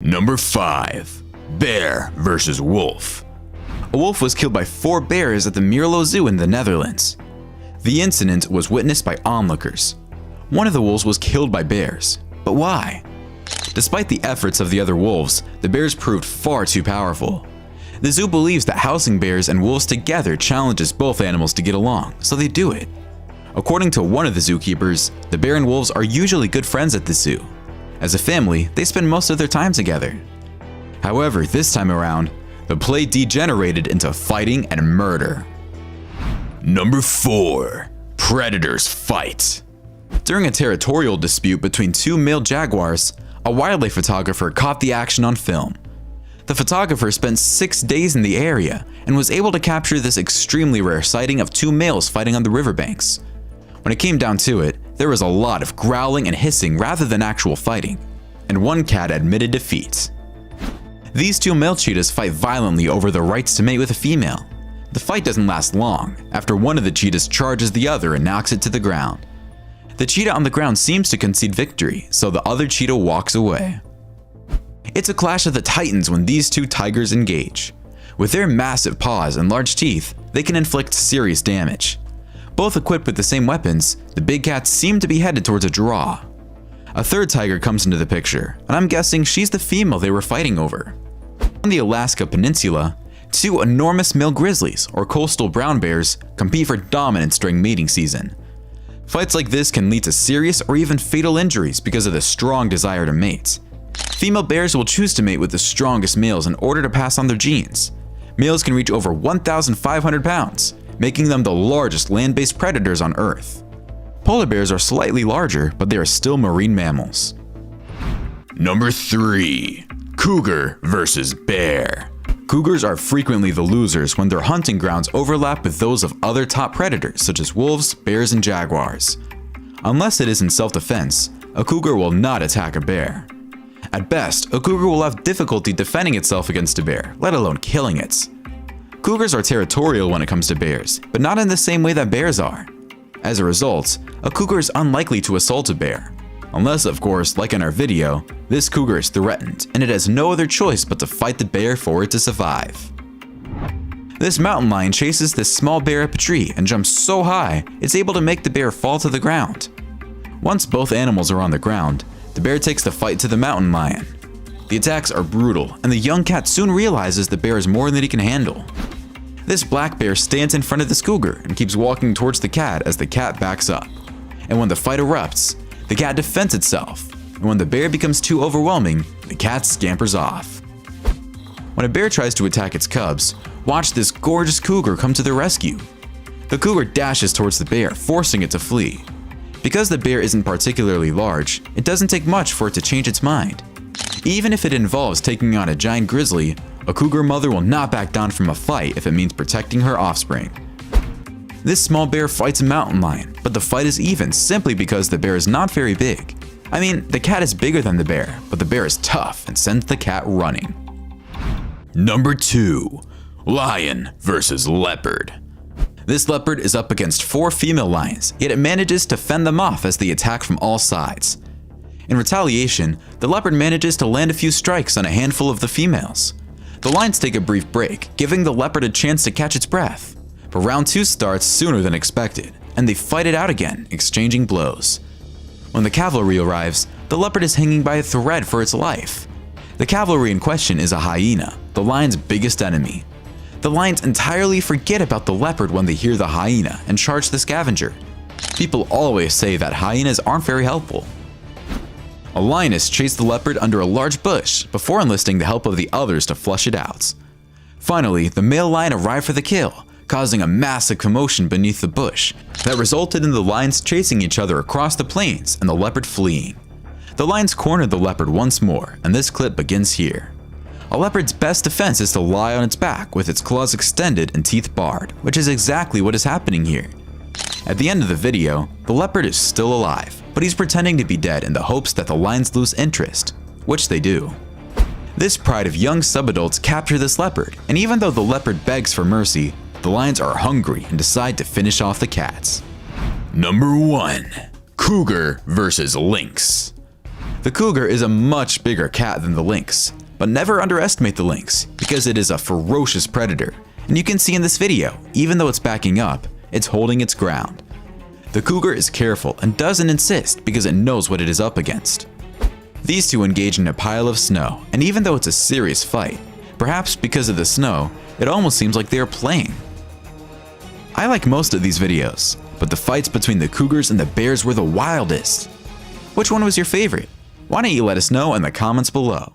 Number 5. Bear versus wolf. A wolf was killed by 4 bears at the Miralo Zoo in the Netherlands. The incident was witnessed by onlookers. One of the wolves was killed by bears. But why? Despite the efforts of the other wolves, the bears proved far too powerful. The zoo believes that housing bears and wolves together challenges both animals to get along, so they do it. According to one of the zookeepers, the bear and wolves are usually good friends at the zoo. As a family, they spend most of their time together. However, this time around, the play degenerated into fighting and murder. Number 4. Predators fight. During a territorial dispute between 2 male jaguars, a wildlife photographer caught the action on film. The photographer spent 6 days in the area and was able to capture this extremely rare sighting of 2 males fighting on the riverbanks. When it came down to it, there was a lot of growling and hissing rather than actual fighting, and one cat admitted defeat. These 2 male cheetahs fight violently over the rights to mate with a female. The fight doesn't last long, after one of the cheetahs charges the other and knocks it to the ground. The cheetah on the ground seems to concede victory, so the other cheetah walks away. It's a clash of the titans when these 2 tigers engage. With their massive paws and large teeth, they can inflict serious damage. Both equipped with the same weapons, the big cats seem to be headed towards a draw. A third tiger comes into the picture, and I'm guessing she's the female they were fighting over. On the Alaska Peninsula, 2 enormous male grizzlies, or coastal brown bears, compete for dominance during mating season. Fights like this can lead to serious or even fatal injuries because of the strong desire to mate. Female bears will choose to mate with the strongest males in order to pass on their genes. Males can reach over 1,500 pounds, making them the largest land-based predators on Earth. Polar bears are slightly larger, but they are still marine mammals. Number 3. Cougar versus bear. Cougars are frequently the losers when their hunting grounds overlap with those of other top predators such as wolves, bears, and jaguars. Unless it is in self-defense, a cougar will not attack a bear. At best, a cougar will have difficulty defending itself against a bear, let alone killing it. Cougars are territorial when it comes to bears, but not in the same way that bears are. As a result, a cougar is unlikely to assault a bear. Unless, of course, like in our video, this cougar is threatened and it has no other choice but to fight the bear for it to survive. This mountain lion chases this small bear up a tree and jumps so high, it's able to make the bear fall to the ground. Once both animals are on the ground, the bear takes the fight to the mountain lion. The attacks are brutal, and the young cat soon realizes the bear is more than he can handle. This black bear stands in front of this cougar and keeps walking towards the cat as the cat backs up. And when the fight erupts, the cat defends itself, and when the bear becomes too overwhelming, the cat scampers off. When a bear tries to attack its cubs, watch this gorgeous cougar come to the rescue. The cougar dashes towards the bear, forcing it to flee. Because the bear isn't particularly large, it doesn't take much for it to change its mind. Even if it involves taking on a giant grizzly, a cougar mother will not back down from a fight if it means protecting her offspring. This small bear fights a mountain lion, but the fight is even simply because the bear is not very big. I mean, the cat is bigger than the bear, but the bear is tough and sends the cat running. Number 2. Lion versus leopard. This leopard is up against 4 female lions, yet it manages to fend them off as they attack from all sides. In retaliation, the leopard manages to land a few strikes on a handful of the females. The lions take a brief break, giving the leopard a chance to catch its breath. But round 2 starts sooner than expected, and they fight it out again, exchanging blows. When the cavalry arrives, the leopard is hanging by a thread for its life. The cavalry in question is a hyena, the lion's biggest enemy. The lions entirely forget about the leopard when they hear the hyena and charge the scavenger. People always say that hyenas aren't very helpful. A lioness chased the leopard under a large bush before enlisting the help of the others to flush it out. Finally, the male lion arrived for the kill, causing a massive commotion beneath the bush that resulted in the lions chasing each other across the plains and the leopard fleeing. The lions cornered the leopard once more, and this clip begins here. A leopard's best defense is to lie on its back with its claws extended and teeth bared, which is exactly what is happening here. At the end of the video, the leopard is still alive, but he's pretending to be dead in the hopes that the lions lose interest, which they do. This pride of young subadults capture this leopard, and even though the leopard begs for mercy, the lions are hungry and decide to finish off the cats. Number 1. Cougar versus lynx. The cougar is a much bigger cat than the lynx, but never underestimate the lynx because it is a ferocious predator, and you can see in this video, even though it's backing up, it's holding its ground. The cougar is careful and doesn't insist because it knows what it is up against. These two engage in a pile of snow, and even though it's a serious fight, perhaps because of the snow, it almost seems like they are playing. I like most of these videos, but the fights between the cougars and the bears were the wildest. Which one was your favorite? Why don't you let us know in the comments below?